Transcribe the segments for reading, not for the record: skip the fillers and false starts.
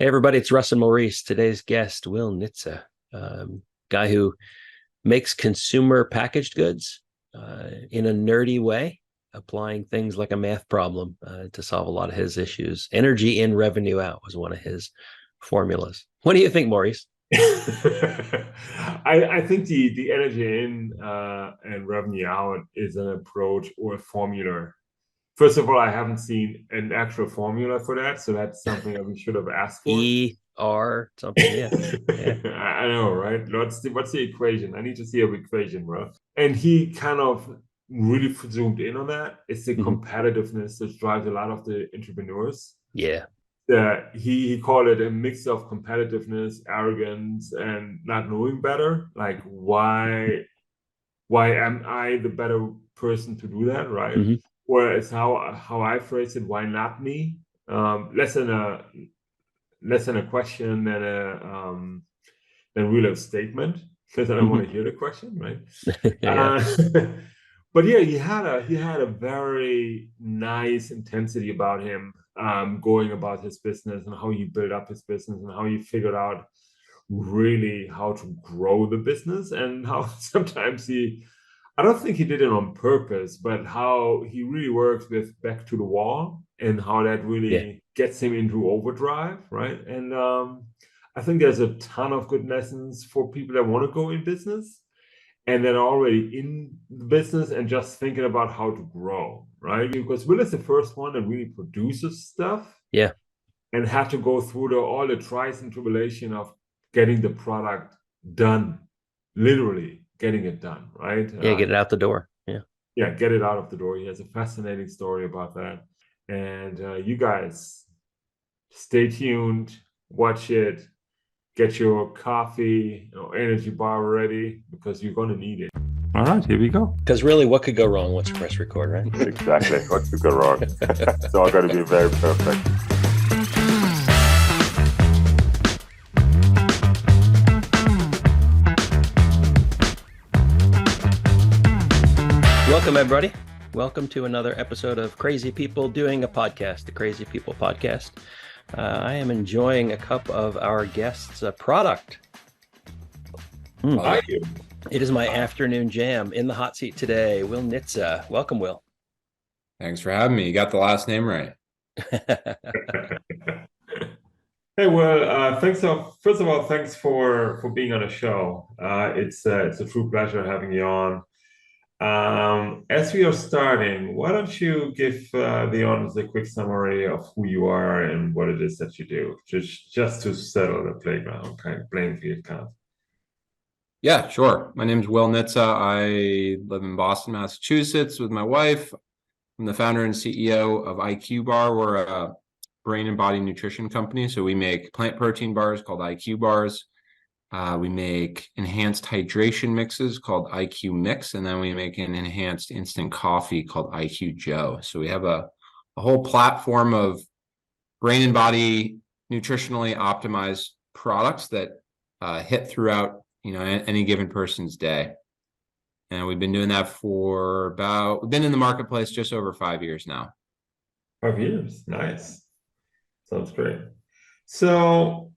Hey everybody, it's Russ and Maurice. Today's guest, Will Nitze, guy who makes consumer packaged goods in a nerdy way, applying things like a math problem to solve a lot of his issues. Energy in, revenue out was one of his formulas. What do you think, Maurice? I think the energy in and revenue out is an approach or a formula. First of all, I haven't seen an actual formula for that, so that's something that we should have asked for. ER something, yeah. Yeah. I know, right? What's the equation? I need to see an equation, bro. And he kind of really zoomed in on that. It's the Mhm. competitiveness that drives a lot of the entrepreneurs. Yeah. He called it a mix of competitiveness, arrogance, and not knowing better. Like why am I the better person to do that, right? Mhm. Or it's how I phrase it, why not me? Less than a question than really a statement, because I don't want Mhm. to hear the question, right? Yeah. Uh, but yeah, he had a very nice intensity about him, going about his business and how he built up his business and how he figured out really how to grow the business, and how sometimes I don't think he did it on purpose, but how he really works with back to the wall and how that Yeah. really gets him into overdrive, right? And I think there's a ton of good lessons for people that want to go in business and then already in the business and just thinking about how to grow, right? Because Will is the first one that really produces stuff Yeah. and had to go through all the trials and tribulation of getting the product done, literally getting it done, right? Yeah. Get it out the door. Yeah. Yeah, get it out of the door. He has a fascinating story about that. And you guys, stay tuned, watch it, get your coffee or energy bar ready because you're going to need it. All right, here we go. Because really, what could go wrong once you press record, right? Exactly. What could go wrong? It's all going to be very perfect. Welcome, everybody. Welcome to another episode of Crazy People Doing a Podcast, the Crazy People Podcast. I am enjoying a cup of our guest's product. Are you? It is my afternoon jam. In the hot seat today, Will Nitze. Welcome, Will. Thanks for having me. You got the last name right. Hey, well, first of all, thanks for being on the show. It's a true pleasure having you on. As we are starting, why don't you give the audience a quick summary of who you are and what it is that you do, just to settle the playground, kind of playing field, kind of. Yeah, sure. My name's Will Nitze. I live in Boston, Massachusetts with my wife. I'm the founder and CEO of IQBAR. We're a brain and body nutrition company. So we make plant protein bars called IQBARs. We make enhanced hydration mixes called IQ Mix, and then we make an enhanced instant coffee called IQ Joe. So we have a whole platform of brain and body nutritionally optimized products that hit throughout any given person's day. And we've been doing that we've been in the marketplace just over 5 years now. 5 years, nice. Sounds great. So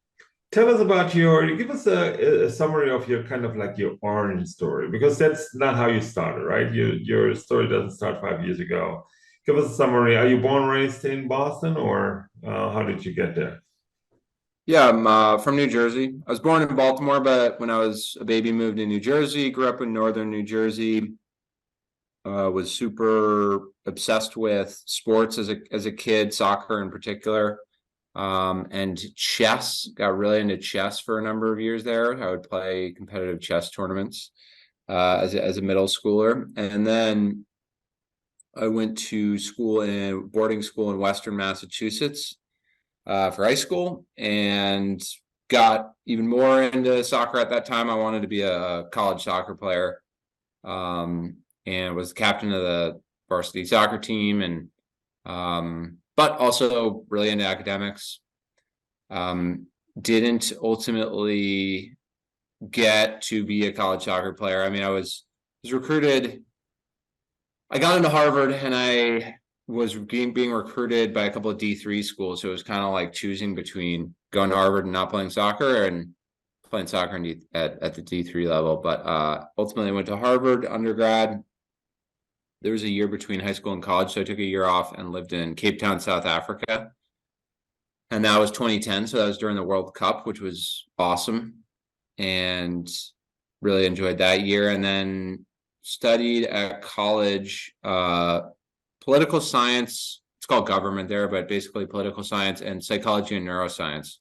tell us about give us a summary of your kind of like your origin story, because that's not how you started, right? Your story doesn't start 5 years ago. Give us a summary. Are you born and raised in Boston, or how did you get there? Yeah, I'm from New Jersey. I was born in Baltimore, but when I was a baby, moved to New Jersey, grew up in northern New Jersey. Was super obsessed with sports as a kid, soccer in particular, and chess. Got really into chess for a number of years there. I would play competitive chess tournaments as a middle schooler, and then I went to boarding school in Western Massachusetts for high school, and got even more into soccer at that time. I wanted to be a college soccer player. And was the captain of the varsity soccer team, and but also really into academics. Didn't ultimately get to be a college soccer player. I mean, I was recruited. I got into Harvard, and I was being recruited by a couple of D3 schools. So it was kind of like choosing between going to Harvard and not playing soccer, and playing soccer at the D3 level. But ultimately I went to Harvard undergrad. There was a year between high school and college, so I took a year off and lived in Cape Town, South Africa. And that was 2010, so that was during the World Cup, which was awesome, and really enjoyed that year. And then studied at college political science. It's called government there, but basically political science and psychology and neuroscience.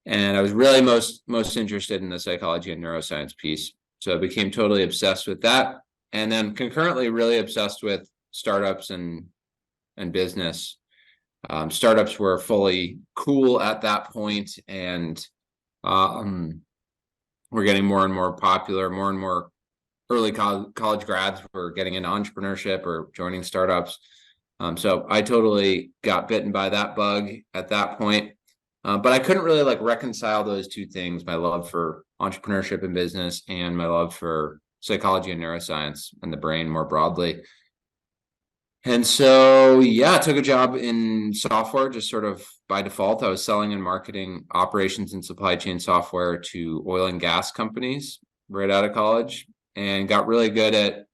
And I was really most interested in the psychology and neuroscience piece, so I became totally obsessed with that. And then concurrently really obsessed with startups and business. Startups were fully cool at that point, and we're getting more and more popular. More and more early college grads were getting into entrepreneurship or joining startups. So I totally got bitten by that bug at that point. But I couldn't really like reconcile those two things, my love for entrepreneurship and business and my love for psychology and neuroscience and the brain more broadly. And so, yeah, I took a job in software just sort of by default. I was selling and marketing operations and supply chain software to oil and gas companies right out of college, and got really good at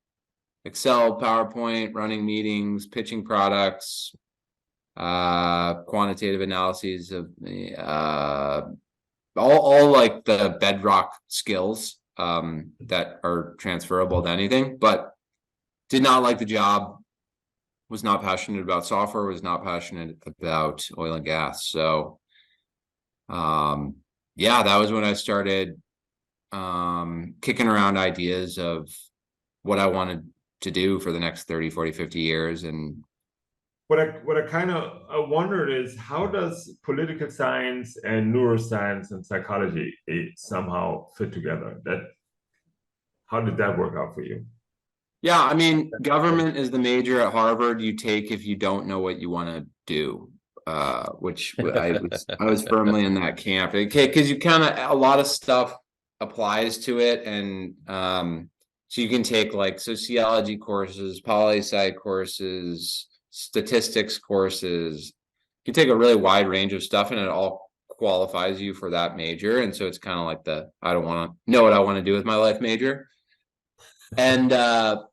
Excel, PowerPoint, running meetings, pitching products, quantitative analyses of all like the bedrock skills that are transferable to anything, but did not like the job, was not passionate about software, was not passionate about oil and gas. So yeah, that was when I started kicking around ideas of what I wanted to do for the next 30, 40, 50 years. And what I kind of wondered is, how does political science and neuroscience and psychology somehow fit together? How did that work out for you? yeah, I mean, government is the major at Harvard you take if you don't know what you want to do, which I was firmly in that camp. Okay, because you kind of, a lot of stuff applies to it, and so you can take like sociology courses, poli-sci courses, statistics courses. You can take a really wide range of stuff, and it all qualifies you for that major. And so it's kind of like the I don't want to know what I want to do with my life major. And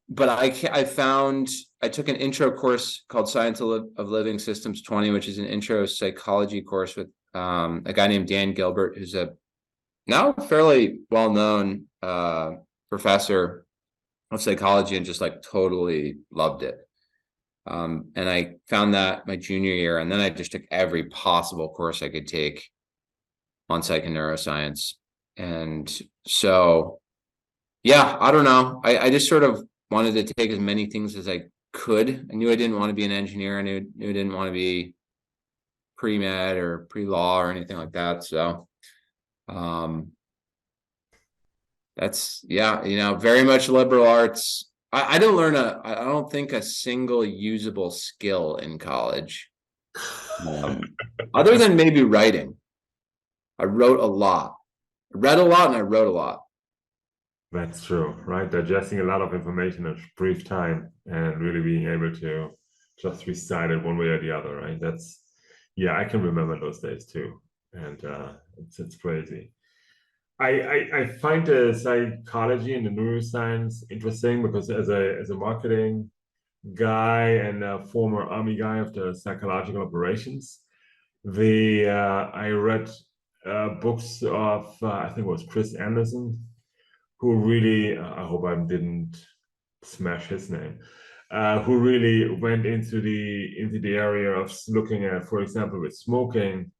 but I found I took an intro course called Science of Living Systems 20, which is an intro psychology course with a guy named Dan Gilbert, who's a now fairly well-known professor of psychology, and just like totally loved it. And I found that my junior year, and then I just took every possible course I could take on psych and neuroscience. And so yeah, I don't know. I just sort of wanted to take as many things as I could. I knew I didn't want to be an engineer. I knew I didn't want to be pre-med or pre-law or anything like that. So that's, yeah, very much liberal arts. I don't learn I don't think a single usable skill in college, other than maybe writing. I wrote a lot. I read a lot and I wrote a lot. That's true, right? Digesting a lot of information in a brief time and really being able to just recite it one way or the other, right? Yeah, I can remember those days too. And it's crazy. I find the psychology and the neuroscience interesting because as a marketing guy and a former army guy of the psychological operations, I read books of I think it was Chris Anderson, who really, I hope I didn't smash his name, who really went into the area of looking at, for example, with smoking,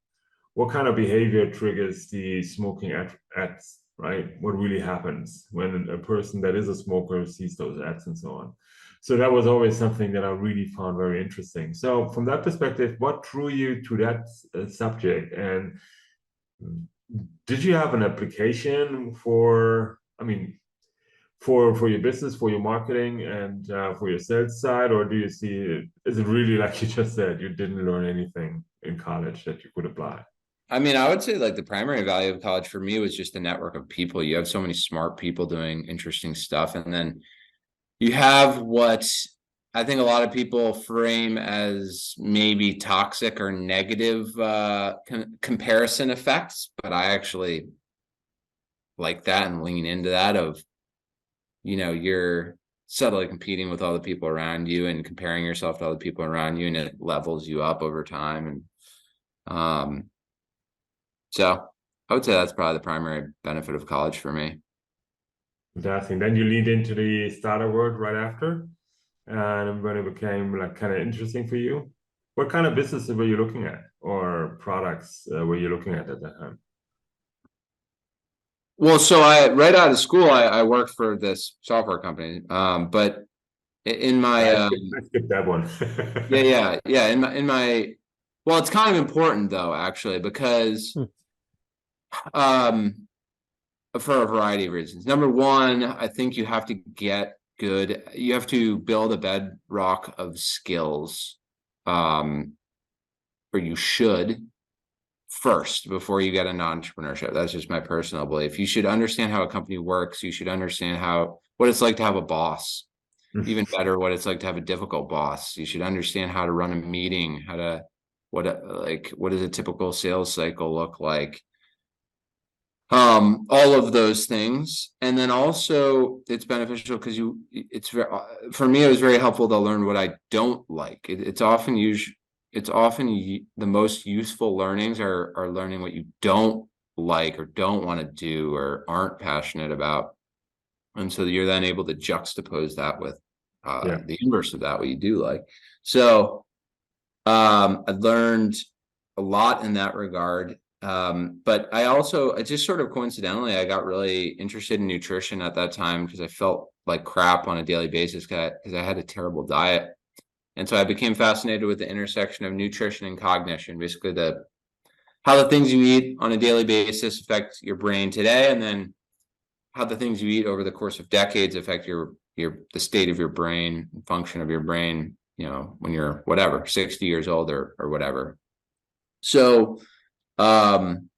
what kind of behavior triggers the smoking ads, right? What really happens when a person that is a smoker sees those ads and so on. So that was always something that I really found very interesting. So from that perspective, what drew you to that subject? And did you have an application for your business, for your marketing, and for your sales side, or do you see it, is it really like you just said, you didn't learn anything in college that you could apply? I mean, I would say like the primary value of college for me was just the network of people. You have so many smart people doing interesting stuff, and then you have what I think a lot of people frame as maybe toxic or negative comparison effects, but I actually like that and lean into that of, you're subtly competing with all the people around you and comparing yourself to other people around you, and it levels you up over time. And so I would say that's probably the primary benefit of college for me. Fantastic. Then you lead into the startup world right after, and when it became like kind of interesting for you. What kind of businesses were you looking at, or products were you looking at that time? Well, so right out of school, I worked for this software company. But in my I skipped that one. yeah. Well, it's kind of important though, actually, because for a variety of reasons. Number one, I think you have to get good. You have to build a bedrock of skills, or you should first before you get into entrepreneurship. That's just my personal belief. You should understand how a company works. You should understand what it's like to have a boss. Even better, what it's like to have a difficult boss. You should understand how to run a meeting, what does a typical sales cycle look like? All of those things. And then also it's beneficial because for me, it was very helpful to learn what I don't like. It's often the most useful learnings are learning what you don't like or don't want to do or aren't passionate about. And so you're then able to juxtapose that with the inverse of that, what you do like. So I learned a lot in that regard. But I just sort of coincidentally, I got really interested in nutrition at that time because I felt like crap on a daily basis because I had a terrible diet. And so I became fascinated with the intersection of nutrition and cognition, basically how the things you eat on a daily basis affect your brain today, and then how the things you eat over the course of decades affect the state of your brain, function of your brain, when you're 60 years old or whatever. So and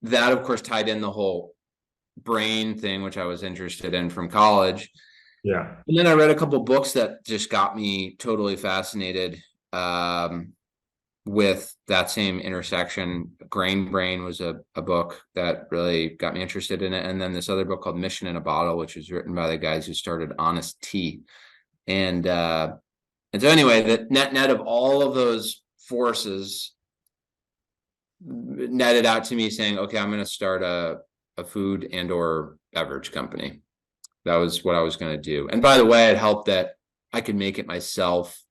that of course tied in the whole brain thing, which I was interested in from college. Yeah. And then I read a couple books that just got me totally fascinated with that same intersection. Grain Brain was a book that really got me interested in it. And then this other book called Mission in a Bottle, which was written by the guys who started Honest Tea. And so anyway, the net of all of those forces netted out to me saying, okay, I'm going to start a food and or beverage company. That was what I was going to do. And by the way, it helped that I could make it myself.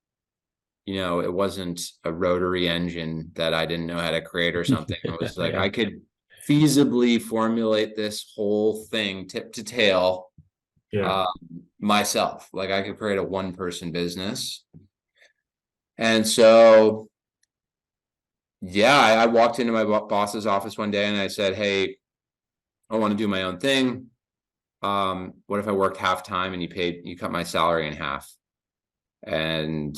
It wasn't a rotary engine that I didn't know how to create or something. It was like, I could feasibly formulate this whole thing tip to tail myself. Like I could create a one-person business. And so I walked into my boss's office one day and I said, hey, I want to do my own thing. What if I worked half time and you cut my salary in half? And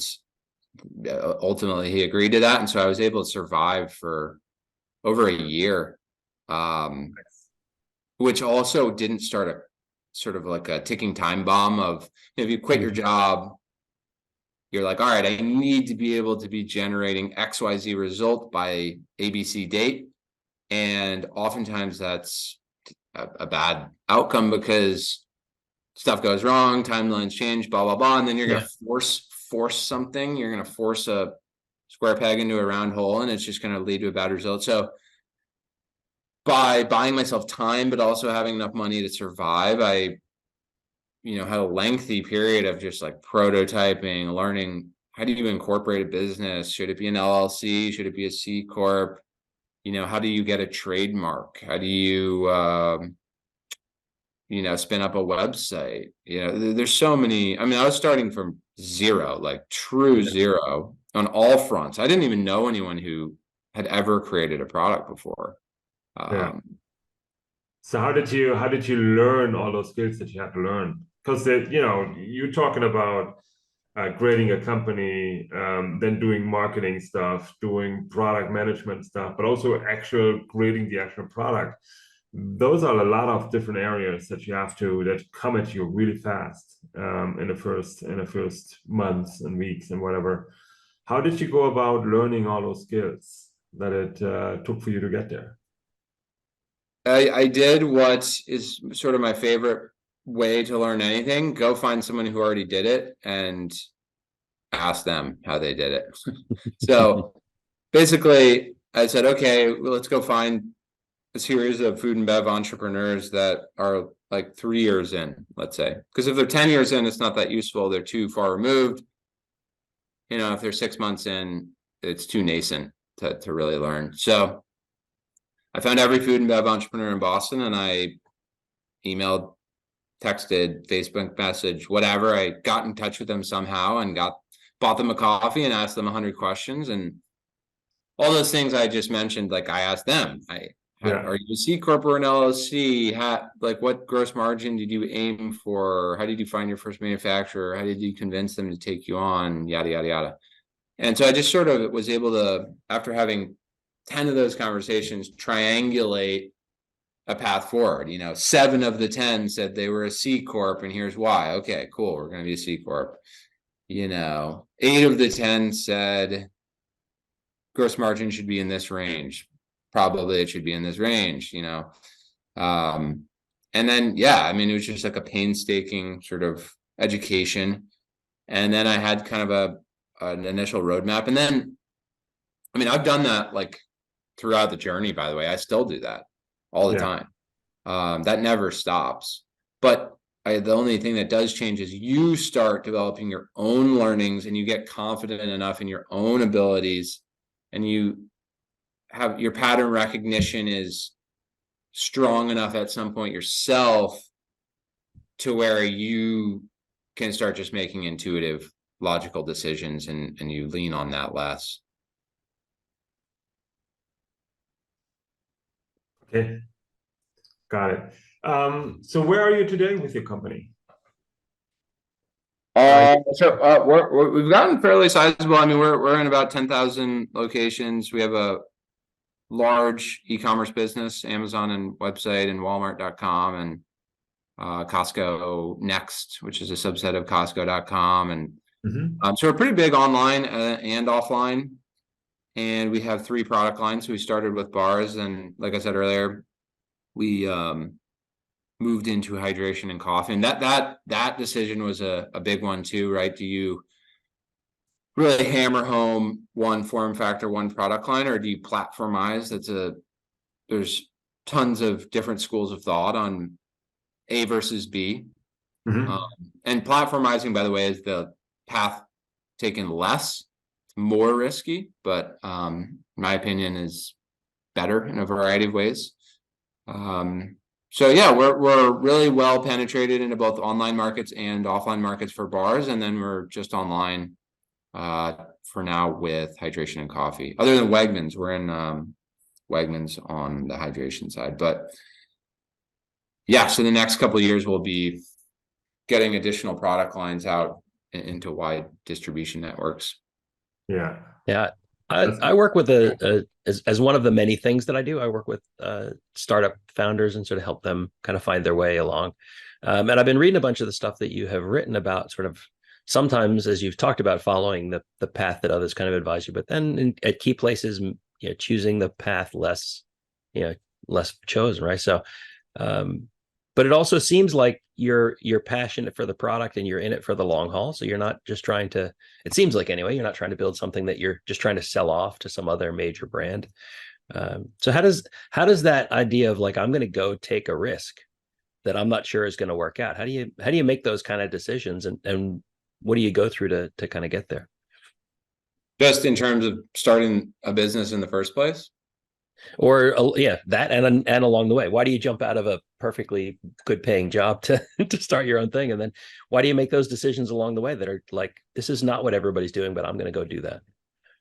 ultimately he agreed to that. And so I was able to survive for over a year, which also didn't start a sort of like a ticking time bomb of, if you quit your job, you're like, all right, I need to be able to be generating XYZ result by ABC date. And oftentimes that's a bad outcome because stuff goes wrong, timelines change, blah, blah, blah. And then you're going to force something. You're going to force a square peg into a round hole, and it's just going to lead to a bad result. So by buying myself time, but also having enough money to survive, I had a lengthy period of just like prototyping, learning how do you incorporate a business? Should it be an LLC? Should it be a C Corp? How do you get a trademark? How do you, spin up a website? There's so many. I mean, I was starting from zero, like true zero on all fronts. I didn't even know anyone who had ever created a product before. So how did you learn all those skills that you had to learn? Because you're talking about creating a company, then doing marketing stuff, doing product management stuff, but also creating the actual product. those are a lot of different areas that you have to that come at you really fast in the first months and weeks and whatever. How did you go about learning all those skills that it took for you to get there? I did what is sort of my favorite way to learn anything. Go find someone who already did it and ask them how they did it. So basically I said, okay, well, let's go find a series of food and bev entrepreneurs that are like 3 years in, let's say, because if they're 10 years in, it's not that useful. They're too far removed. You know, if they're 6 months in, it's too nascent to really learn. So I found every food and bev entrepreneur in Boston, and I emailed, texted, Facebook message, whatever. I got in touch with them somehow and bought them a coffee and asked them 100 questions, and all those things I just mentioned. Like I asked them, are you a C Corp or an LLC? Like what gross margin did you aim for? How did you find your first manufacturer? How did you convince them to take you on? Yada, yada, yada. And so I just sort of was able to, after having 10 of those conversations, triangulate a path forward. 7 of the 10 said they were a C Corp, and here's why. Okay, cool. We're going to be a C Corp. 8 of the 10 said gross margin should be in this range. Probably it should be in this range, and then, it was just like a painstaking sort of education. And then I had kind of an initial roadmap. And then, I've done that like throughout the journey, by the way. I still do that all the time. That never stops. But the only thing that does change is you start developing your own learnings, and you get confident enough in your own abilities, and you have your pattern recognition is strong enough at some point yourself to where you can start just making intuitive, logical decisions, and you lean on that less. Okay, got it. So where are you today with your company? We've gotten fairly sizable. We're in about 10,000 locations. We have a large e-commerce business, Amazon and website and Walmart.com, and Costco Next, which is a subset of Costco.com. And so we're pretty big online and offline. And we have 3 product lines. So we started with bars, and like I said earlier, we moved into hydration and coffee. And that decision was a big one too, right? Do you really hammer home one form factor, one product line, or do you platformize? There's tons of different schools of thought on A versus B. And platformizing, by the way, is the path taken less. It's more risky, but in my opinion is better in a variety of ways. So yeah, we're really well penetrated into both online markets and offline markets for bars, and then we're just online for now with hydration and coffee. Other than Wegmans, we're in Wegmans on the hydration side. But yeah, so the next couple of years we'll be getting additional product lines out into wide distribution networks. Yeah. I work with as one of the many things that I do. I work with startup founders and sort of help them kind of find their way along. And I've been reading a bunch of the stuff that you have written about, sort of sometimes, as you've talked about, following the path that others kind of advise you, but then at key places, choosing the path less chosen, right? So, but it also seems like you're passionate for the product and you're in it for the long haul. So you're not just trying to, it seems like anyway, you're not trying to build something that you're just trying to sell off to some other major brand. So how does that idea of like, I'm going to go take a risk that I'm not sure is going to work out, how do you make those kind of decisions, and what do you go through to kind of get there? Just in terms of starting a business in the first place? Or that and along the way, why do you jump out of a perfectly good paying job to start your own thing? And then why do you make those decisions along the way that are like, this is not what everybody's doing, but I'm going to go do that?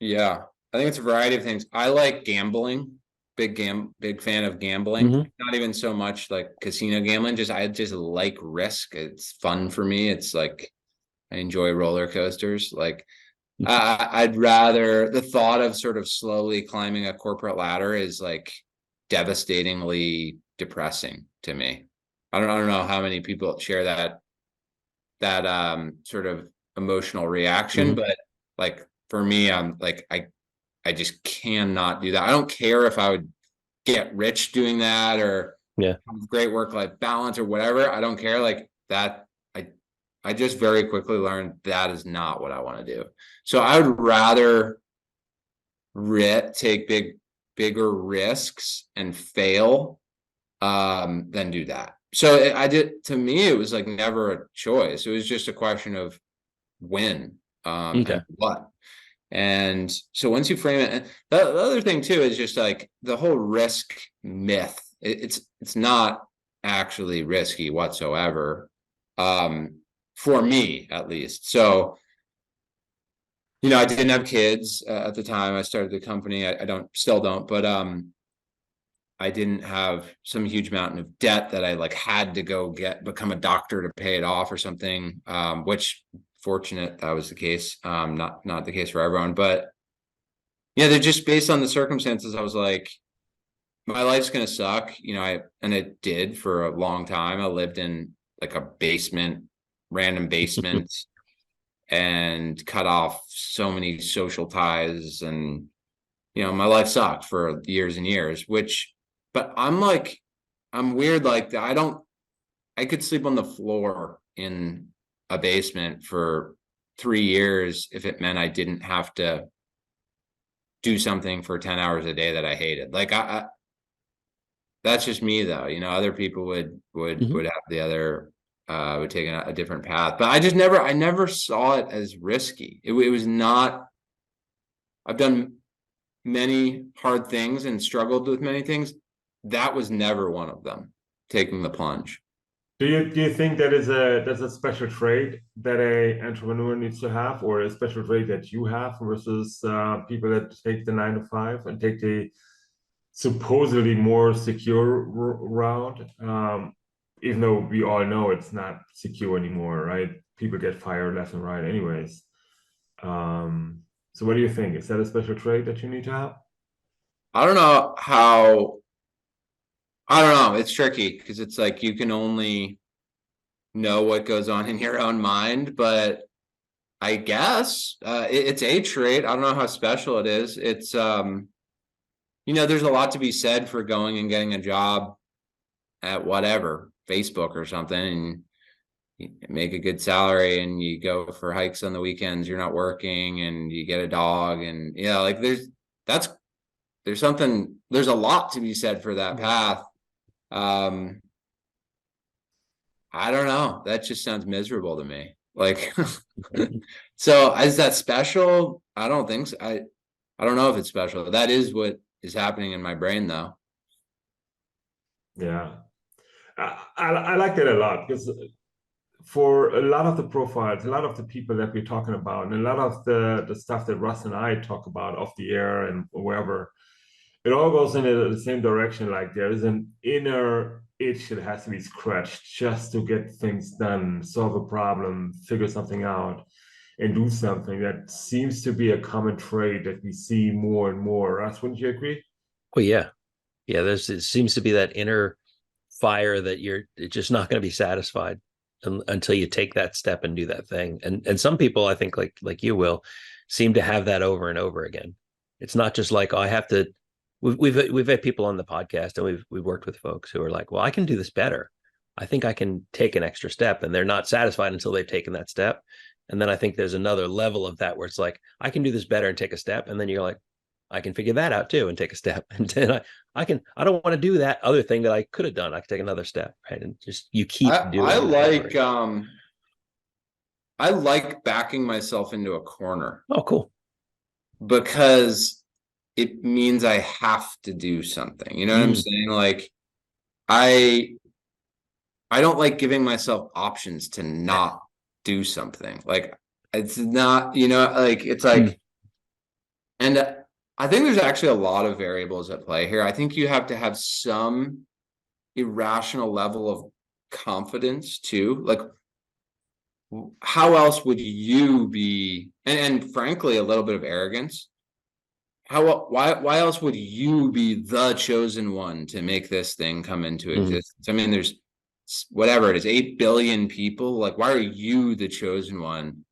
Yeah, I think it's a variety of things. I like gambling, big fan of gambling. Not even so much like casino gambling, I just like risk. It's fun for me. It's like, I enjoy roller coasters. Like, I'd rather, the thought of sort of slowly climbing a corporate ladder is like devastatingly depressing to me. I don't know how many people share that sort of emotional reaction, but like for me, I'm like, I just cannot do that. I don't care if I would get rich doing that or have great work-life balance or whatever. I don't care. Like that, I just very quickly learned that is not what I want to do. So I would rather take bigger risks and fail than do that. So to me, it was like never a choice. It was just a question of when and what. And so once you frame it, and the other thing too is just like the whole risk myth. It's not actually risky whatsoever, for me at least. So, you know, I didn't have kids at the time I started the company. I still don't, but I didn't have some huge mountain of debt that I like had to go become a doctor to pay it off or something, which fortunate that was the case. Not the case for everyone, but yeah, they're just based on the circumstances. I was like, my life's going to suck, you know, and it did for a long time. I lived in like a random basement and cut off so many social ties, and, you know, my life sucked for years and years, but I'm weird. Like I could sleep on the floor in a basement for 3 years if it meant I didn't have to do something for 10 hours a day that I hated. Like that's just me though. You know, other people would have the other, would take a different path, but I never saw it as risky. It was not. I've done many hard things and struggled with many things. That was never one of them, taking the plunge. Do you think that's a special trait that a entrepreneur needs to have, or a special trait that you have versus people that take the 9 to 5 and take the supposedly more secure route? Even though we all know it's not secure anymore, right? People get fired left and right, anyways. So what do you think? Is that a special trait that you need to have? I don't know how. I don't know. It's tricky because it's like you can only know what goes on in your own mind, but I guess it's a trait. I don't know how special it is. It's you know, there's a lot to be said for going and getting a job at whatever, Facebook or something, and you make a good salary and you go for hikes on the weekends, you're not working, and you get a dog, and you know, like there's a lot to be said for that path. I don't know. That just sounds miserable to me. Like, so is that special? I don't think so. I don't know if it's special. That is what is happening in my brain though. Yeah. I like that a lot, because for a lot of the profiles, a lot of the people that we're talking about, and a lot of the stuff that Russ and I talk about off the air and wherever, it all goes in the same direction. Like there is an inner itch that has to be scratched just to get things done, solve a problem, figure something out, and do something. That seems to be a common trait that we see more and more. Russ, wouldn't you agree? Well, yeah. It seems to be that inner fire that you're just not going to be satisfied until you take that step and do that thing. And some people, I think, like you will, seem to have that over and over again. It's not just like, oh, I have to. We've had people on the podcast, and we've worked with folks who are like, well, I can do this better. I think I can take an extra step, and they're not satisfied until they've taken that step. And then I think there's another level of that where it's like, I can do this better and take a step, and then you're like, I can figure that out too and take a step. And then I don't want to do that other thing that I could have done. I could take another step, right? And just you keep doing. I like backing myself into a corner. Oh, cool. Because it means I have to do something. You know what I'm saying? Like I don't like giving myself options to not do something. Like it's not, you know, like it's like, and I think there's actually a lot of variables at play here. I think you have to have some irrational level of confidence too. Like, how else would you be, and frankly, a little bit of arrogance. why else would you be the chosen one to make this thing come into existence? I mean, there's whatever it is, 8 billion people. Like, why are you the chosen one?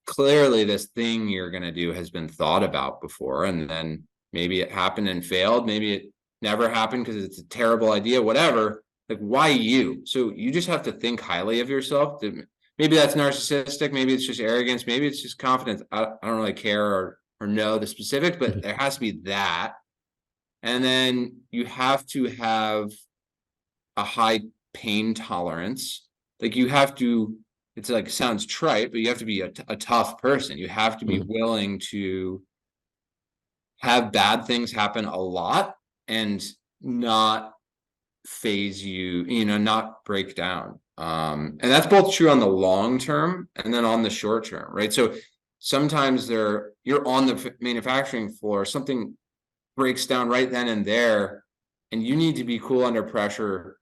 Clearly this thing you're going to do has been thought about before, and then maybe it happened and failed. Maybe it never happened because it's a terrible idea, whatever. Like, why you? So you just have to think highly of yourself. Maybe that's narcissistic. Maybe it's just arrogance. Maybe it's just confidence. I don't really care or know the specifics, but there has to be that. And then you have to have a high pain tolerance. Like, you have to, it's like, sounds trite, but you have to be a tough person. You have to be willing to have bad things happen a lot and not phase you, not break down. And that's both true on the long term and then on the short term, right? So sometimes you're on the manufacturing floor, something breaks down right then and there, and you need to be cool under pressure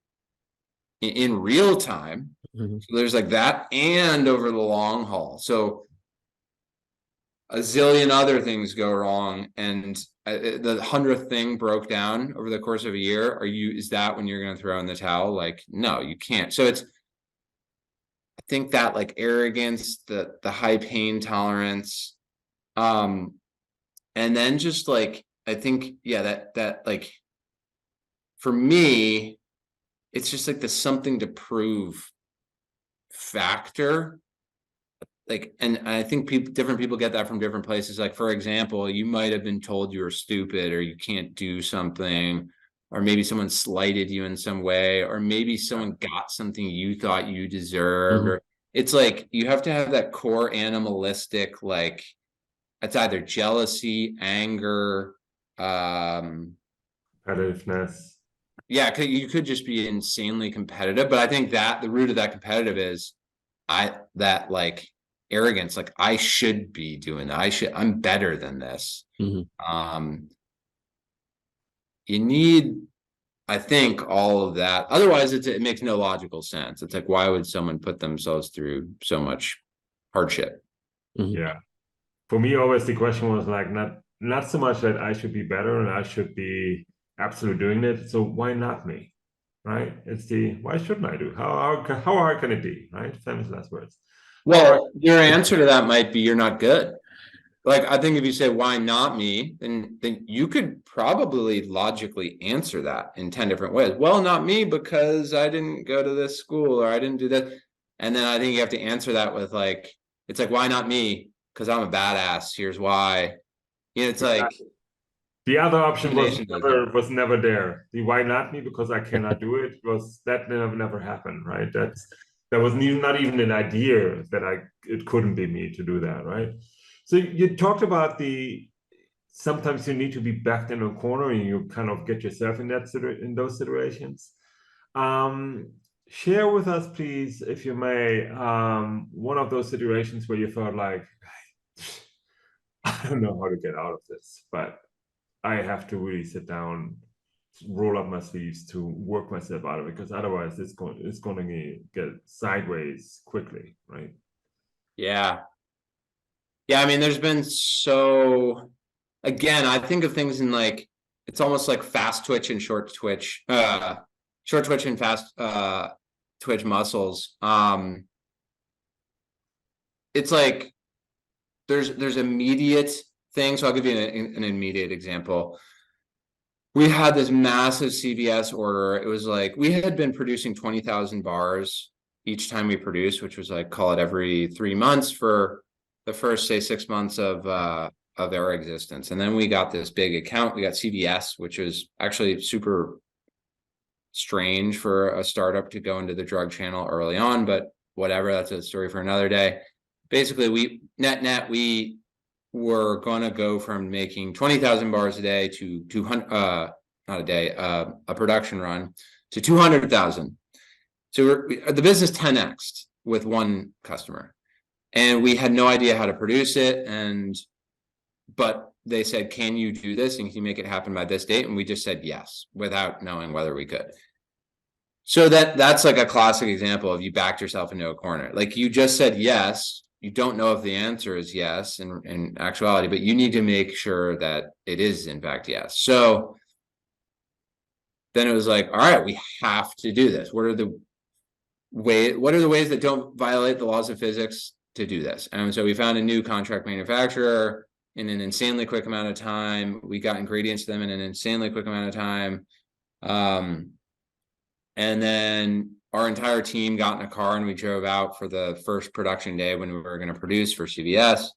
in real time. So there's like that, and over the long haul. So a zillion other things go wrong, and the 100th thing broke down over the course of a year. Is that when you're going to throw in the towel? Like, no, you can't. So I think that, like, arrogance, the high pain tolerance, and then just like, I think, yeah, that like, for me, it's just like the something to prove factor. Like, and I think different people get that from different places. Like, for example, you might have been told you were stupid, or you can't do something, or maybe someone slighted you in some way, or maybe someone got something you thought you deserved. Or it's like, you have to have that core animalistic, like, it's either jealousy, anger, competitiveness. Yeah, you could just be insanely competitive, but I think that the root of that competitive is that like arrogance, like, I should be doing that. I'm better than this. You need, I think, all of that. Otherwise, it makes no logical sense. It's like, why would someone put themselves through so much hardship? Yeah. For me, always the question was like, not so much that I should be better and I should be absolutely doing it. So why not me? Right? It's why shouldn't I do? How hard can it be? Right? Famous last words. Well, your answer to that might be, you're not good. Like, I think if you say, why not me, then you could probably logically answer that in 10 different ways. Well, not me, because I didn't go to this school, or I didn't do that. And then I think you have to answer that with, like, it's like, why not me? Because I'm a badass. Here's why. It's like, the other option was never there. The why not me, because I cannot do it, that never happened, right? That was not even an idea that it couldn't be me to do that, right? So you talked about sometimes you need to be backed in a corner and you kind of get yourself in those situations. Share with us, please, if you may, one of those situations where you felt like, I don't know how to get out of this, but I have to really sit down, roll up my sleeves to work myself out of it, because otherwise it's going to get sideways quickly, right? Yeah. I mean, there's been again, I think of things in, like, it's almost like fast twitch and short twitch, short twitch and fast twitch muscles. It's like there's immediate things. So I'll give you an immediate example. We had this massive CVS order. It was like, we had been producing 20,000 bars each time we produced, which was like, call it every 3 months for the first, say, 6 months of our existence. And then we got this big account. We got CVS, which was actually super strange for a startup to go into the drug channel early on, but whatever, that's a story for another day. Basically, we were going to go from making 20,000 bars a day to 200, not a day, a production run, to 200,000. So the business 10x'd with one customer, and we had no idea how to produce it. But they said, can you do this? And can you make it happen by this date? And we just said yes, without knowing whether we could. So that's like a classic example of, you backed yourself into a corner. Like, you just said yes, you don't know if the answer is yes in actuality, but you need to make sure that it is in fact yes. So then it was like, all right, we have to do this. What are the ways that don't violate the laws of physics to do this? And so we found a new contract manufacturer in an insanely quick amount of time. We got ingredients to them in an insanely quick amount of time. And then our entire team got in a car and we drove out for the first production day when we were going to produce for CVS.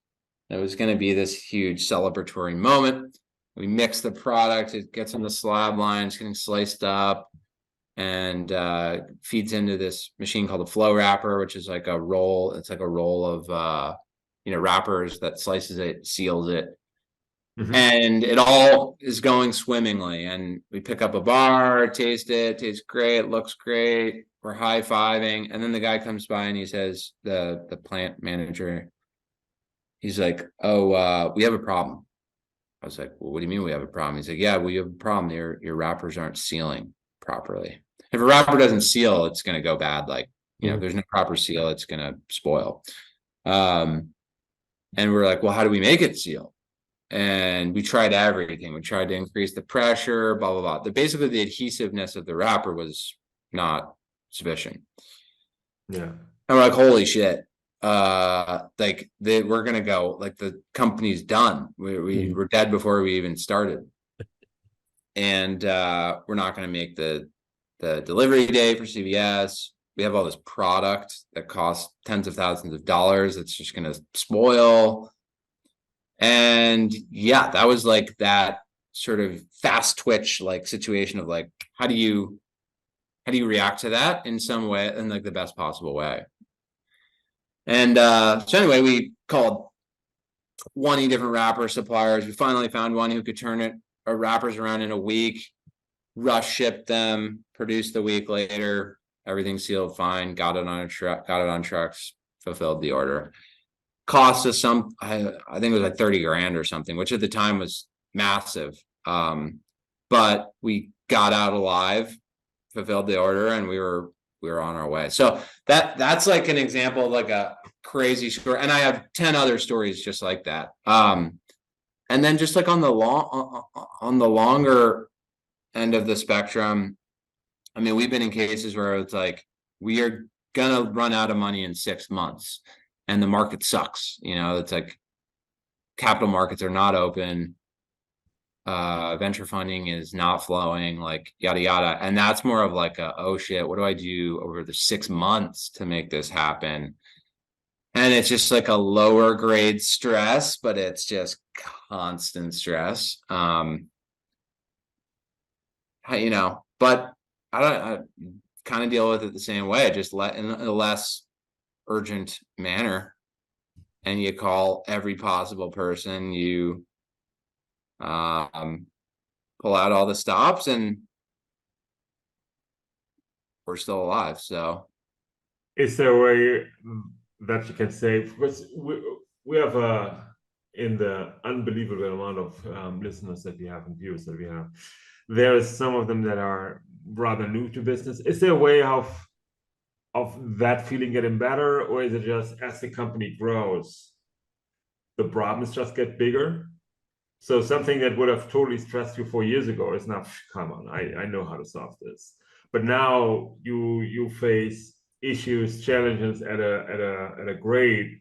It was going to be this huge celebratory moment. We mix the product, it gets on the slab line, it's getting sliced up, and feeds into this machine called a flow wrapper, which is like a roll. It's like a roll of wrappers that slices it, seals it. Mm-hmm. And it all is going swimmingly. And we pick up a bar, taste it, tastes great, looks great. We're high-fiving. And then the guy comes by and he says, the plant manager, he's like, oh, we have a problem. I was like, well, what do you mean we have a problem? He's like, yeah, we have a problem. Your wrappers aren't sealing properly. If a wrapper doesn't seal, it's going to go bad. Like, if there's no proper seal, it's going to spoil. And we're like, well, how do we make it seal? And we tried everything. We tried to increase the pressure, blah, blah, blah. Basically, the adhesiveness of the wrapper was not sufficient. Yeah. And we're like, holy shit. We're going to go, like, the company's done. We were dead before we even started. And we're not going to make the delivery day for CVS. We have all this product that costs tens of thousands of dollars. It's just going to spoil. And yeah, that was like that sort of fast twitch like situation of like, how do you react to that in some way, in like the best possible way? And so anyway, we called 20 different wrapper suppliers. We finally found one who could turn our wrappers around in a week. Russ shipped them, produced a week later, everything sealed fine, got it on trucks, fulfilled the order. Cost us I think it was like 30 grand or something, which at the time was massive. But we got out alive, fulfilled the order, and we were on our way. So that's like an example of like a crazy story. And I have 10 other stories just like that. And then just like on the longer end of the spectrum, I mean, we've been in cases where it's like, we are gonna run out of money in 6 months and the market sucks. It's like capital markets are not open. Venture funding is not flowing, like yada, yada. And that's more of like oh shit, what do I do over the 6 months to make this happen? And it's just like a lower grade stress, but it's just constant stress. But I kind of deal with it the same way, just in a less urgent manner. And you call every possible person, you pull out all the stops, and we're still alive. So is there a way that you can say, because we have in the unbelievable amount of listeners that we have and viewers that we have, there is some of them that are rather new to business. Is there a way of that feeling getting better, or is it just as the company grows, the problems just get bigger? So something that would have totally stressed you 4 years ago is now, come on, I know how to solve this. But now you face issues, challenges at a grade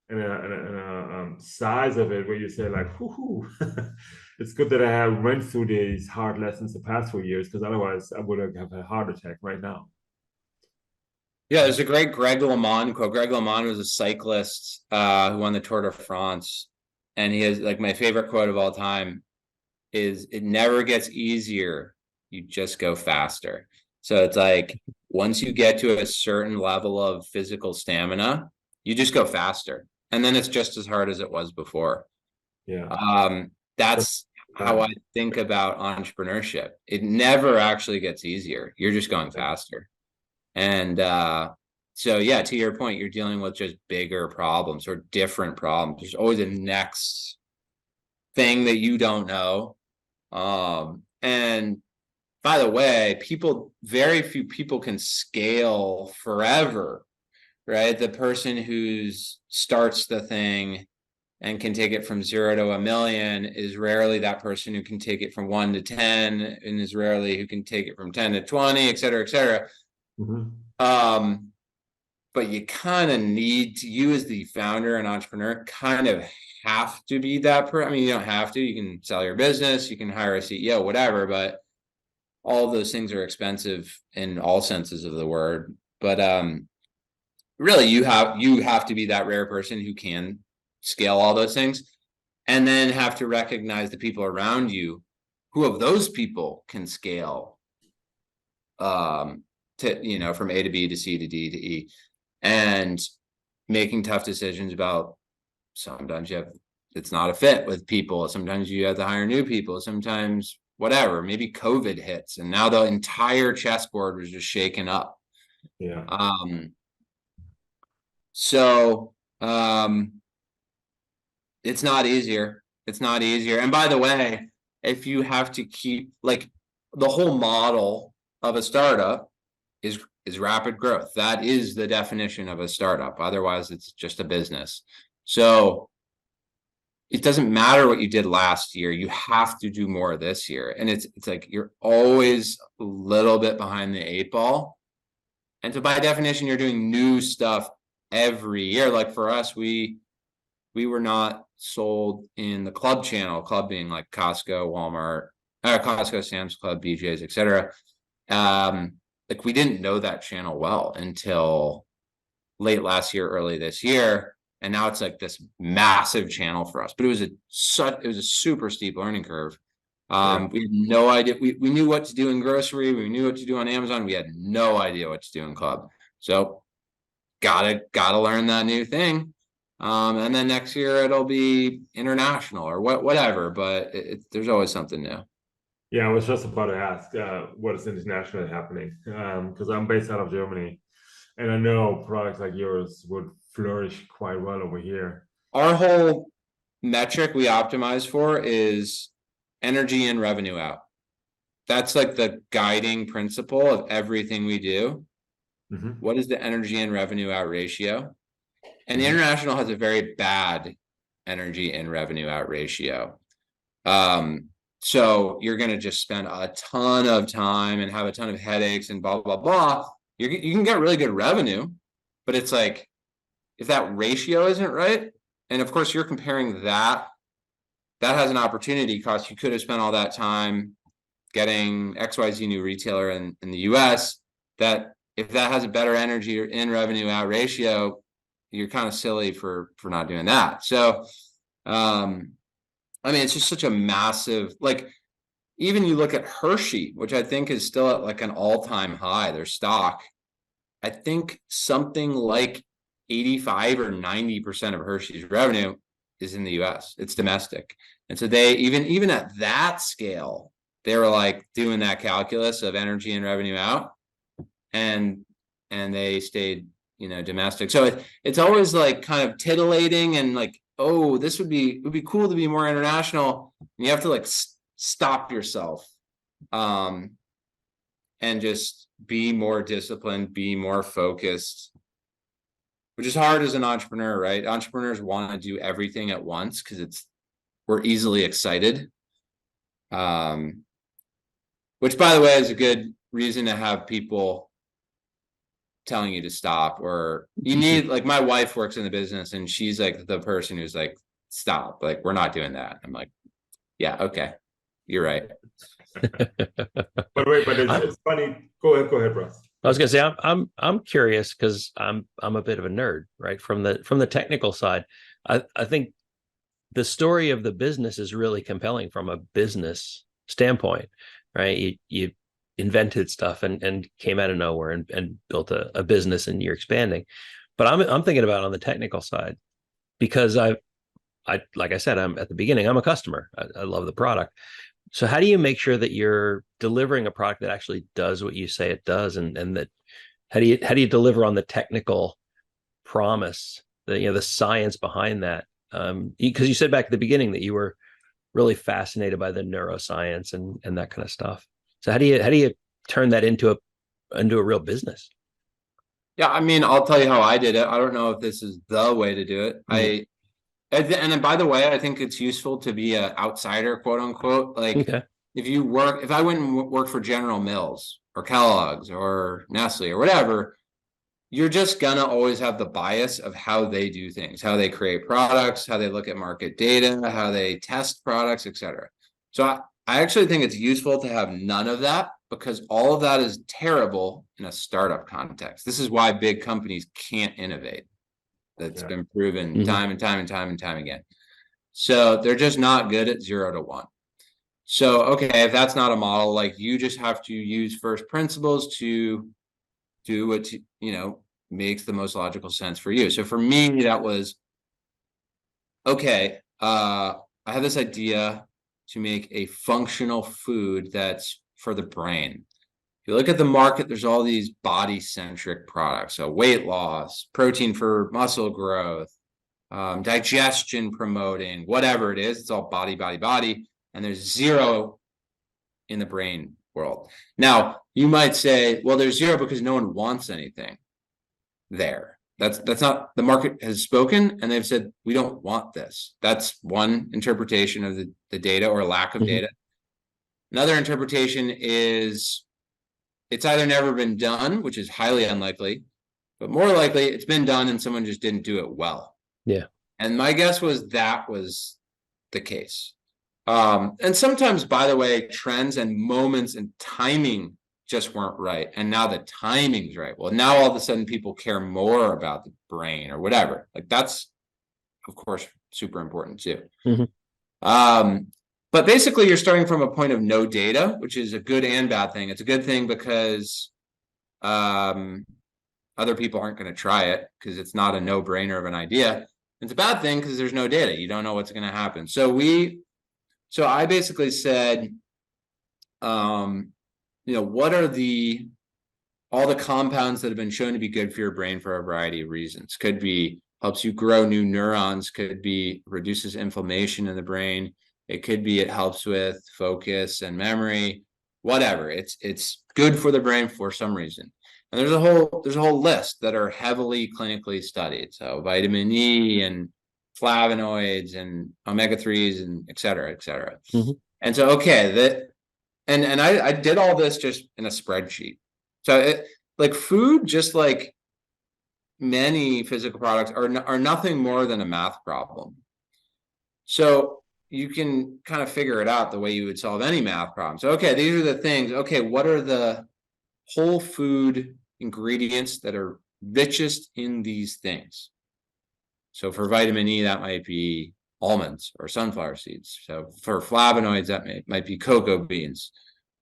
and a size of it where you say like, whoo, it's good that I have went through these hard lessons the past 4 years, because otherwise I would have a heart attack right now. Yeah, there's a great Greg LeMond quote. Greg LeMond was a cyclist who won the Tour de France. And he has, like, my favorite quote of all time is, it never gets easier. You just go faster. So it's like, once you get to a certain level of physical stamina, you just go faster. And then it's just as hard as it was before. Yeah. That's how I think about entrepreneurship. It never actually gets easier. You're just going faster. And so, yeah, to your point, you're dealing with just bigger problems or different problems. There's always a next thing that you don't know. And by the way, very few people can scale forever right? The person who starts the thing and can take it from 0 to 1,000,000 is rarely that person who can take it from 1 to 10, and is rarely who can take it from 10 to 20, et cetera, et cetera. But you kind of need to, you as the founder and entrepreneur kind of have to be that person. I mean, you don't have to, you can sell your business, you can hire a CEO, whatever, but all of those things are expensive in all senses of the word. But really you have to be that rare person who can scale all those things, and then have to recognize the people around you who of those people can scale to, you know, from A to B to C to D to E, and making tough decisions about, sometimes it's not a fit with people, sometimes you have to hire new people, sometimes whatever, maybe COVID hits and now the entire chessboard was just shaken up. So it's not easier. And by the way, if you have to keep, like, the whole model of a startup is rapid growth. That is the definition of a startup. Otherwise, it's just a business. So it doesn't matter what you did last year. You have to do more this year. And it's like you're always a little bit behind the 8 ball. And so by definition, you're doing new stuff every year. Like for us, we were not sold in the club channel, club being like Costco, Walmart, Costco, Sam's Club, BJ's, etc. Like we didn't know that channel well until late last year, early this year, and now it's like this massive channel for us. But it was a super steep learning curve. We had no idea. We knew what to do in grocery, we knew what to do on Amazon. We had no idea what to do in club. So gotta learn that new thing. And then next year it'll be international or whatever, but there's always something new. Yeah, I was just about to ask what is internationally happening, because I'm based out of Germany, and I know products like yours would flourish quite well over here. Our whole metric we optimize for is energy and revenue out. That's like the guiding principle of everything we do. What is the energy and revenue out ratio? And international has a very bad energy and revenue out ratio. So you're going to just spend a ton of time and have a ton of headaches and blah, blah, blah. You can get really good revenue, but it's like, if that ratio isn't right, and of course you're comparing that has an opportunity cost. You could have spent all that time getting XYZ new retailer in the US, that if that has a better energy or in revenue out ratio, you're kind of silly for not doing that. So, I mean, it's just such a massive, like, even you look at Hershey, which I think is still at like an all-time high, their stock, I think something like 85 or 90% of Hershey's revenue is in the US. It's domestic. And so they, even at that scale, they were like doing that calculus of energy and revenue out, and they stayed, you know, domestic. So it's always like kind of titillating and like, oh, it would be cool to be more international. And you have to like stop yourself, and just be more disciplined, be more focused, which is hard as an entrepreneur, right? Entrepreneurs want to do everything at once because we're easily excited. Which, by the way, is a good reason to have people telling you to stop, or you need, like, my wife works in the business and she's like the person who's like, stop, like, we're not doing that. I'm like, yeah, okay, you're right. But it's funny. Go ahead, Russ. I was gonna say I'm curious because I'm a bit of a nerd, right? From the technical side. I think the story of the business is really compelling from a business standpoint, right? You invented stuff and came out of nowhere and built a business, and you're expanding. But I'm thinking about on the technical side, because I like I said, I'm at the beginning, I'm a customer. I love the product. So how do you make sure that you're delivering a product that actually does what you say it does, and that how do you deliver on the technical promise, the science behind that? Because you said back at the beginning that you were really fascinated by the neuroscience and that kind of stuff. So how do you turn that into a real business? Yeah, I mean, I'll tell you how I did it. I don't know if this is the way to do it. And then, by the way, I think it's useful to be an outsider, quote unquote. Like, Okay. if I went and worked for General Mills or Kellogg's or Nestle or whatever, you're just gonna always have the bias of how they do things, how they create products, how they look at market data, how they test products, etc. So I actually think it's useful to have none of that, because all of that is terrible in a startup context. This is why big companies can't innovate. That's been proven time and time and time and time again. So they're just not good at 0 to 1. So, okay, if that's not a model, like, you just have to use first principles to do what, makes the most logical sense for you. So for me, that was, okay, I have this idea to make a functional food that's for the brain. If you look at the market, there's all these body-centric products. So weight loss, protein for muscle growth, digestion promoting, whatever it is, it's all body, body, body. And there's 0 in the brain world. Now, you might say, well, there's 0 because no one wants anything there. That's not, the market has spoken and they've said, we don't want this. That's one interpretation of the data, or lack of data. Another interpretation is it's either never been done, which is highly unlikely, but more likely it's been done and someone just didn't do it well. Yeah. And my guess was that was the case. And sometimes, by the way, trends and moments and timing just weren't right. And now the timing's right. Well, now all of a sudden people care more about the brain or whatever. Like, that's, of course, super important too. But basically you're starting from a point of no data, which is a good and bad thing. It's a good thing because other people aren't going to try it because it's not a no-brainer of an idea. It's a bad thing because there's no data. You don't know what's going to happen. So I basically said, what are all the compounds that have been shown to be good for your brain for a variety of reasons? Could be helps you grow new neurons, could be reduces inflammation in the brain. It could be it helps with focus and memory, whatever. It's good for the brain for some reason. And there's a whole list that are heavily clinically studied. So vitamin E and flavonoids and omega-3s and et cetera, et cetera. And so, okay, and I did all this just in a spreadsheet. So like food, just like many physical products, are nothing more than a math problem. So you can kind of figure it out the way you would solve any math problem. So, okay, these are the things. Okay, what are the whole food ingredients that are richest in these things? So for vitamin E, that might be almonds or sunflower seeds. So for flavonoids, that might be cocoa beans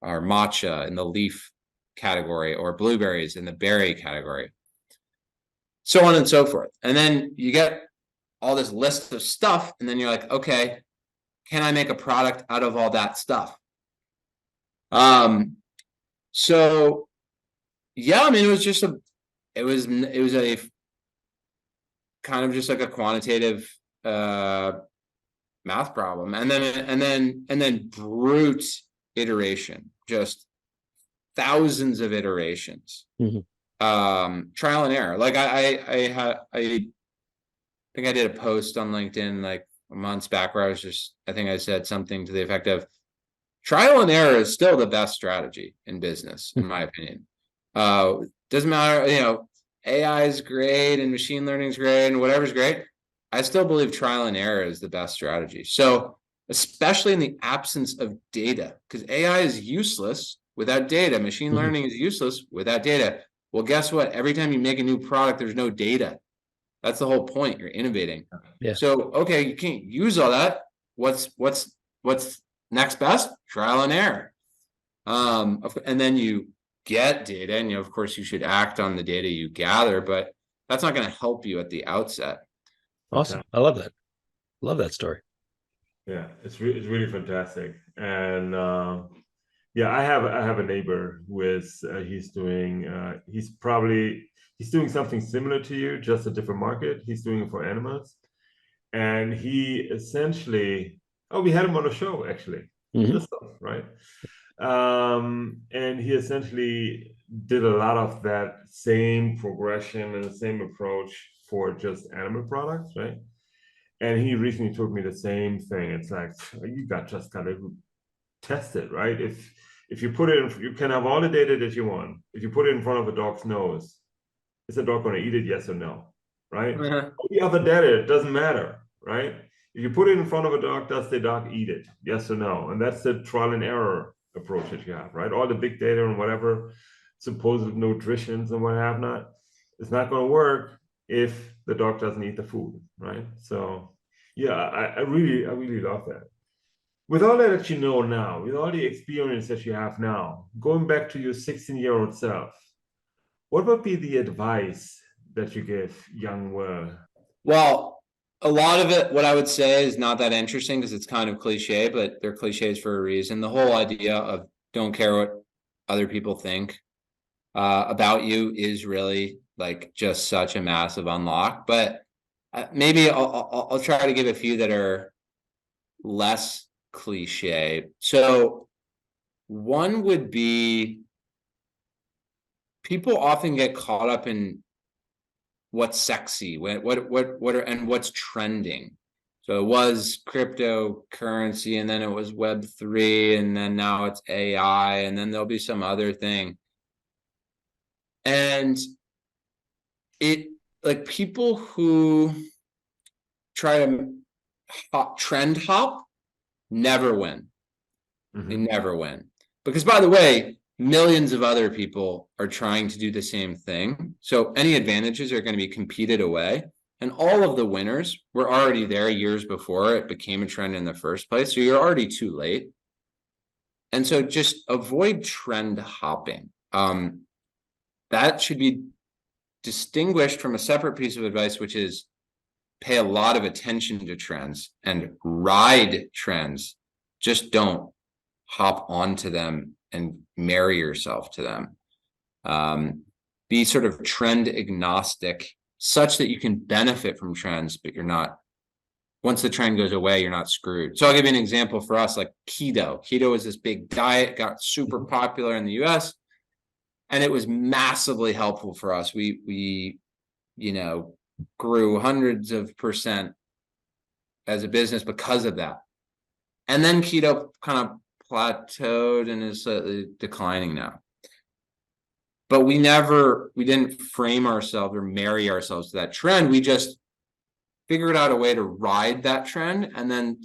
or matcha in the leaf category, or blueberries in the berry category, so on and so forth. And then you get all this list of stuff, and then you're like, okay, can I make a product out of all that stuff? So yeah, I mean, it was a kind of just like a quantitative math problem, and then brute iteration, just thousands of iterations, trial and error. Like I think I did a post on LinkedIn like months back where I think I said something to the effect of, trial and error is still the best strategy in business, in my opinion. Doesn't matter, AI is great and machine learning is great and whatever's great. I still believe trial and error is the best strategy. So especially in the absence of data, because AI is useless without data. Machine learning is useless without data. Well, guess what? Every time you make a new product, there's no data. That's the whole point. You're innovating. Yeah. So, okay, you can't use all that. What's next best? Trial and error. And then you get data, and of course you should act on the data you gather, but that's not going to help you at the outset. Awesome. I love that. Love that story. Yeah, it's really fantastic. And yeah, I have a neighbor who is he's doing something similar to you, just a different market. He's doing it for animals, and he essentially, we had him on a show actually, this stuff, right? And he essentially did a lot of that same progression and the same approach for just animal products, right? And he recently told me the same thing. It's like, you just gotta test it, right? If you put it in, you can have all the data that you want. If you put it in front of a dog's nose, is the dog going to eat it? Yes or no, right? All the other data, it doesn't matter, right? If you put it in front of a dog, does the dog eat it? Yes or no? And that's the trial and error approach that you have, right? All the big data and whatever supposed nutritions and what have not, it's not going to work if the dog doesn't eat the food, right? So yeah, I really love that. With all that you know now, with all the experience that you have now, going back to your 16-year-old self, what would be the advice that you give young Will? Well, a lot of it, what I would say, is not that interesting because it's kind of cliche, but they're cliches for a reason. The whole idea of don't care what other people think about you is really like just such a massive unlock. But maybe I'll try to give a few that are less cliche. So one would be, people often get caught up in what's sexy, what are, and what's trending. So it was cryptocurrency, and then it was Web3, and then now it's AI, and then there'll be some other thing. And it, like, people who try to trend hop never win. They never win. Because, by the way, millions of other people are trying to do the same thing. So any advantages are going to be competed away. And all of the winners were already there years before it became a trend in the first place. So you're already too late. And so just avoid trend hopping. That should be distinguished from a separate piece of advice, which is pay a lot of attention to trends and ride trends. Just don't hop onto them and marry yourself to them. Be sort of trend agnostic, such that you can benefit from trends, but you're not, once the trend goes away, you're not screwed. So I'll give you an example for us, like keto. Keto is this big diet, got super popular in the US, and it was massively helpful for us. We grew hundreds of percent as a business because of that. And then keto kind of plateaued and is declining now. But we didn't frame ourselves or marry ourselves to that trend. We just figured out a way to ride that trend and then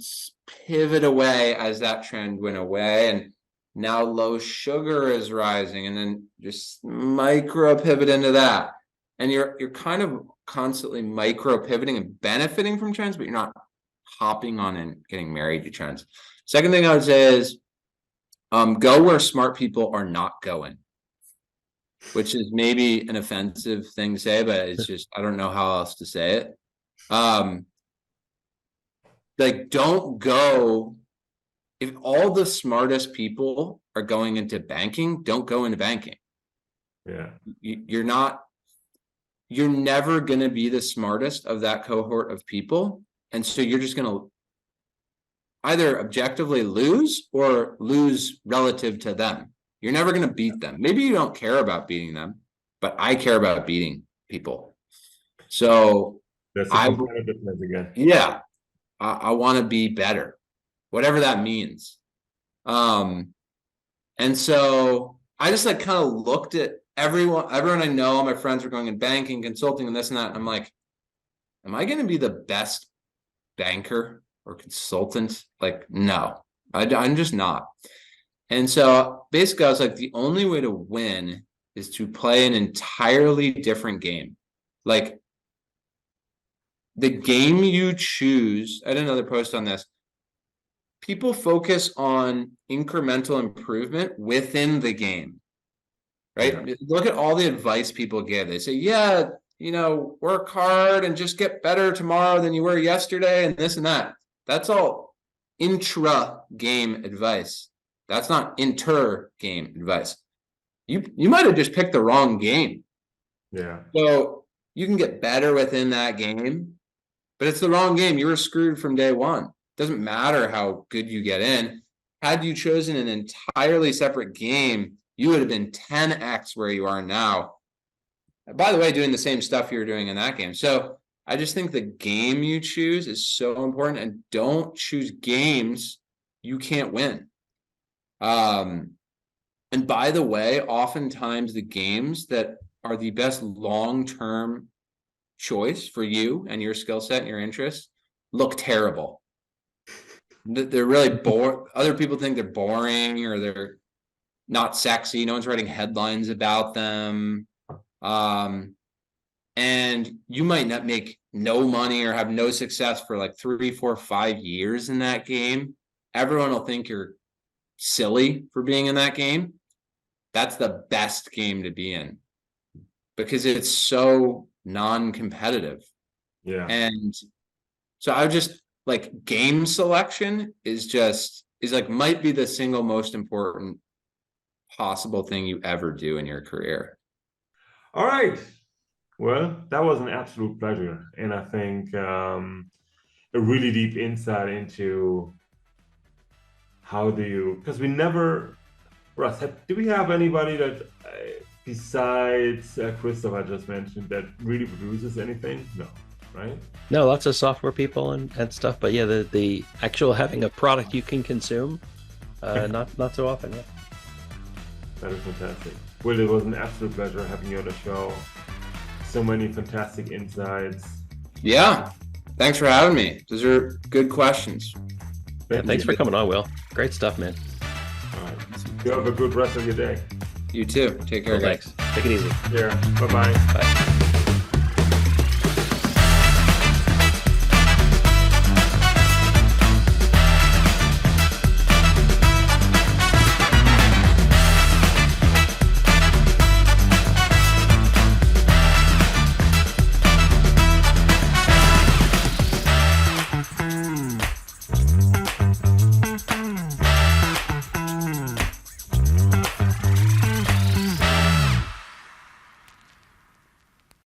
pivot away as that trend went away. And now low sugar is rising, and then just micro pivot into that. And you're kind of constantly micro pivoting and benefiting from trends, but you're not hopping on and getting married to trends. Second thing I would say is go where smart people are not going, which is maybe an offensive thing to say, but it's just, I don't know how else to say it. Like, don't go, if all the smartest people are going into banking, don't go into banking. Yeah. You're never going to be the smartest of that cohort of people. And so you're just going to either objectively lose or lose relative to them. You're never going to beat them. Maybe you don't care about beating them, but I care about beating people. So that's a competitiveness again. Yeah, I want to be better, whatever that means. And so I just like kind of looked at everyone I know, my friends were going in banking, consulting, and this and that. And I'm like, am I going to be the best banker or consultant? Like, no, I'm just not. And so basically I was like, the only way to win is to play an entirely different game. Like, the game you choose, I did another post on this. People focus on incremental improvement within the game, right? Yeah. Look at all the advice people give. They say, yeah, work hard and just get better tomorrow than you were yesterday and this and that. That's all intra-game advice. That's not inter-game advice. You might have just picked the wrong game. Yeah. So you can get better within that game, but it's the wrong game. You were screwed from day one. Doesn't matter how good you get in. Had you chosen an entirely separate game, you would have been 10x where you are now. By the way, doing the same stuff you were doing in that game. So I just think the game you choose is so important, and don't choose games you can't win. And by the way, oftentimes the games that are the best long-term choice for you and your skill set and your interests look terrible. They're really boring. Other people think they're boring or they're not sexy. No one's writing headlines about them. And you might not make no money or have no success for like 3, 4, 5 years in that game. Everyone will think you're silly for being in that game. That's the best game to be in because it's so non-competitive. Yeah. And so I would just like game selection is like might be the single most important possible thing you ever do in your career. All right. Well, that was an absolute pleasure. And I think a really deep insight into how do you, because we never, Russ, do we have anybody that besides Christoph I just mentioned that really produces anything? No, right? No, lots of software people and stuff, but yeah, the actual having a product you can consume, not so often. Yeah. That is fantastic. Will, it was an absolute pleasure having you on the show. So many fantastic insights. Yeah. Thanks for having me. Those are good questions. Thanks for coming on, Will. Great stuff, man. All right. You have a good rest of your day. You too. Take care, guys. Thanks. Take it easy. Yeah. Bye-bye. Bye.